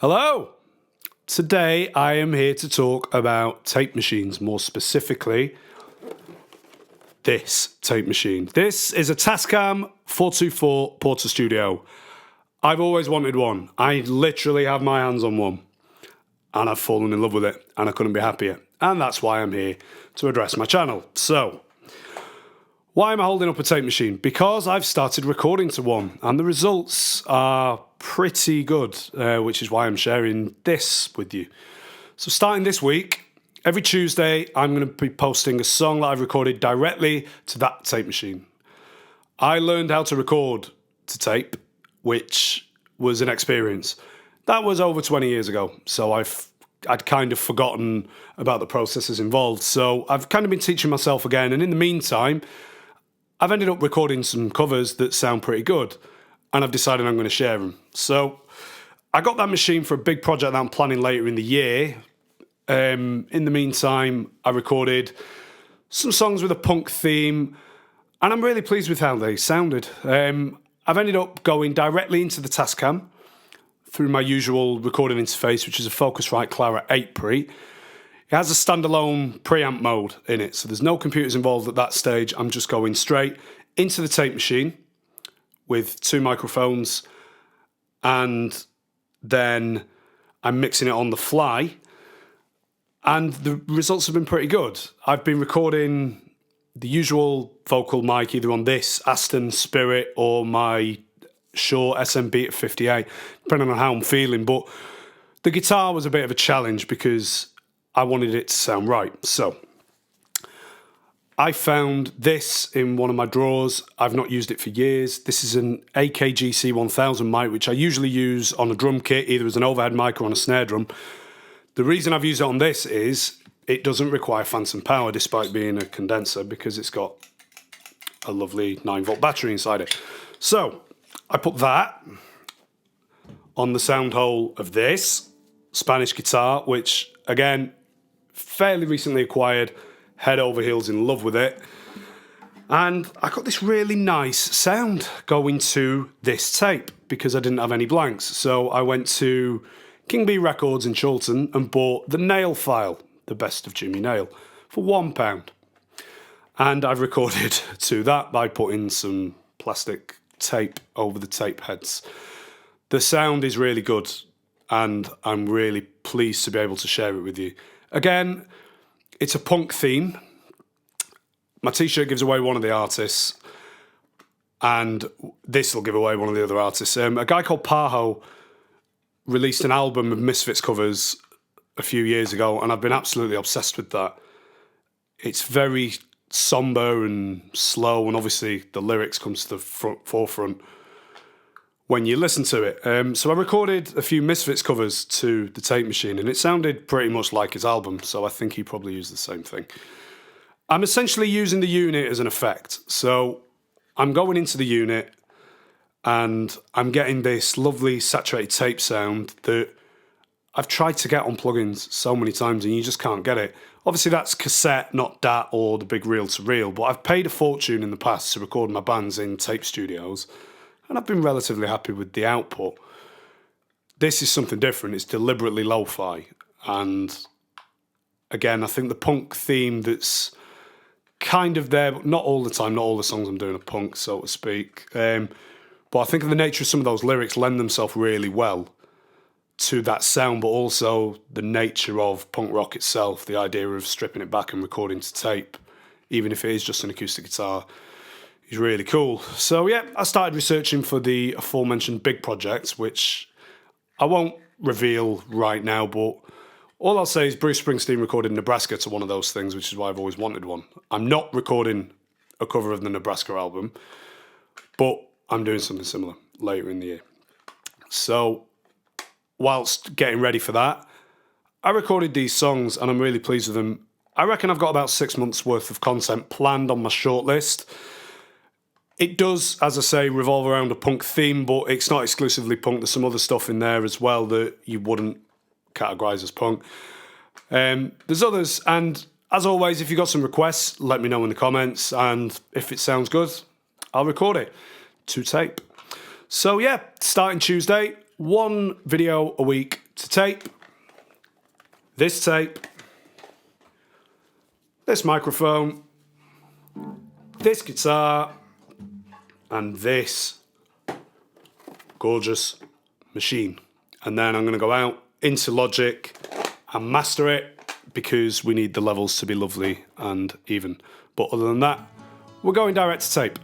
Hello! Today I am here to talk about tape machines, more specifically this tape machine. This is a Tascam 424 Portastudio. I've always wanted one. I literally have my hands on one and I've fallen in love with it and I couldn't be happier. And that's why I'm here to address my channel. So, why am I holding up a tape machine? Because I've started recording to one and the results are pretty good, which is why I'm sharing this with you. So starting this week, every Tuesday, I'm going to be posting a song that I've recorded directly to that tape machine. I learned how to record to tape, which was an experience. That was over 20 years ago, so I'd kind of forgotten about the processes involved. So I've kind of been teaching myself again, and in the meantime, I've ended up recording some covers that sound pretty good, and I've decided I'm going to share them. So I got that machine for a big project that I'm planning later in the year. In the meantime, I recorded some songs with a punk theme, and I'm really pleased with how they sounded. I've ended up going directly into the Tascam through my usual recording interface, which is a Focusrite Clara 8 pre. It has a standalone preamp mode in it, so there's no computers involved at that stage. I'm just going straight into the tape machine with two microphones, and then I'm mixing it on the fly, and the results have been pretty good. I've been recording the usual vocal mic either on this Aston Spirit or my Shure SMB at 58, depending on how I'm feeling, but the guitar was a bit of a challenge because I wanted it to sound right. So I found this in one of my drawers. I've not used it for years. This is an AKG C1000 mic, which I usually use on a drum kit, either as an overhead mic or on a snare drum. The reason I've used it on this is it doesn't require phantom power despite being a condenser because it's got a lovely 9-volt battery inside it. So I put that on the sound hole of this Spanish guitar, which again, fairly recently acquired, head over heels in love with it. And I got this really nice sound going to this tape because I didn't have any blanks. So I went to King B Records in Chorlton and bought the Nail file, the best of Jimmy Nail, for £1. And I've recorded to that by putting some plastic tape over the tape heads. The sound is really good and I'm really pleased to be able to share it with you. Again, it's a punk theme. My t-shirt gives away one of the artists, and this will give away one of the other artists. A guy called Pajo released an album of Misfits covers a few years ago, and I've been absolutely obsessed with that. It's very somber and slow, and obviously the lyrics come to the forefront when you listen to it. So I recorded a few Misfits covers to the tape machine and it sounded pretty much like his album, so I think he probably used the same thing. I'm essentially using the unit as an effect. So I'm going into the unit and I'm getting this lovely saturated tape sound that I've tried to get on plugins so many times and you just can't get it. Obviously that's cassette, not DAT or the big reel-to-reel, but I've paid a fortune in the past to record my bands in tape studios, and I've been relatively happy with the output. This is something different. It's deliberately lo-fi. And again, I think the punk theme that's kind of there, but not all the time, not all the songs I'm doing are punk, so to speak. But I think the nature of some of those lyrics lend themselves really well to that sound, but also the nature of punk rock itself, the idea of stripping it back and recording to tape, even if it is just an acoustic guitar, is really cool. So yeah, I started researching for the aforementioned big project, which I won't reveal right now, but all I'll say is Bruce Springsteen recorded Nebraska to one of those things, which is why I've always wanted one. I'm not recording a cover of the Nebraska album, but I'm doing something similar later in the year. So whilst getting ready for that, I recorded these songs and I'm really pleased with them. I reckon I've got about 6 months worth of content planned on my shortlist. It does, as I say, revolve around a punk theme, but it's not exclusively punk. There's some other stuff in there as well that you wouldn't categorise as punk. There's others, and as always, if you've got some requests, let me know in the comments, and if it sounds good, I'll record it to tape. So yeah, starting Tuesday, one video a week to tape, this microphone, this guitar, and this gorgeous machine. And then I'm going to go out into Logic and master it, because we need the levels to be lovely and even. But other than that, we're going direct to tape,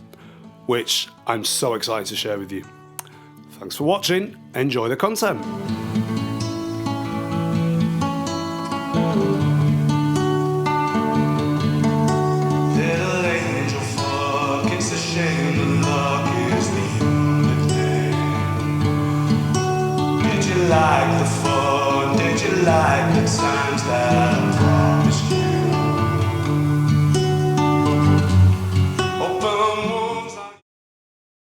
which I'm so excited to share with you. Thanks for watching. Enjoy the content. Little Angelfuck, it's a shame the luck is the only thing. Did you like the fun? Did you like the times that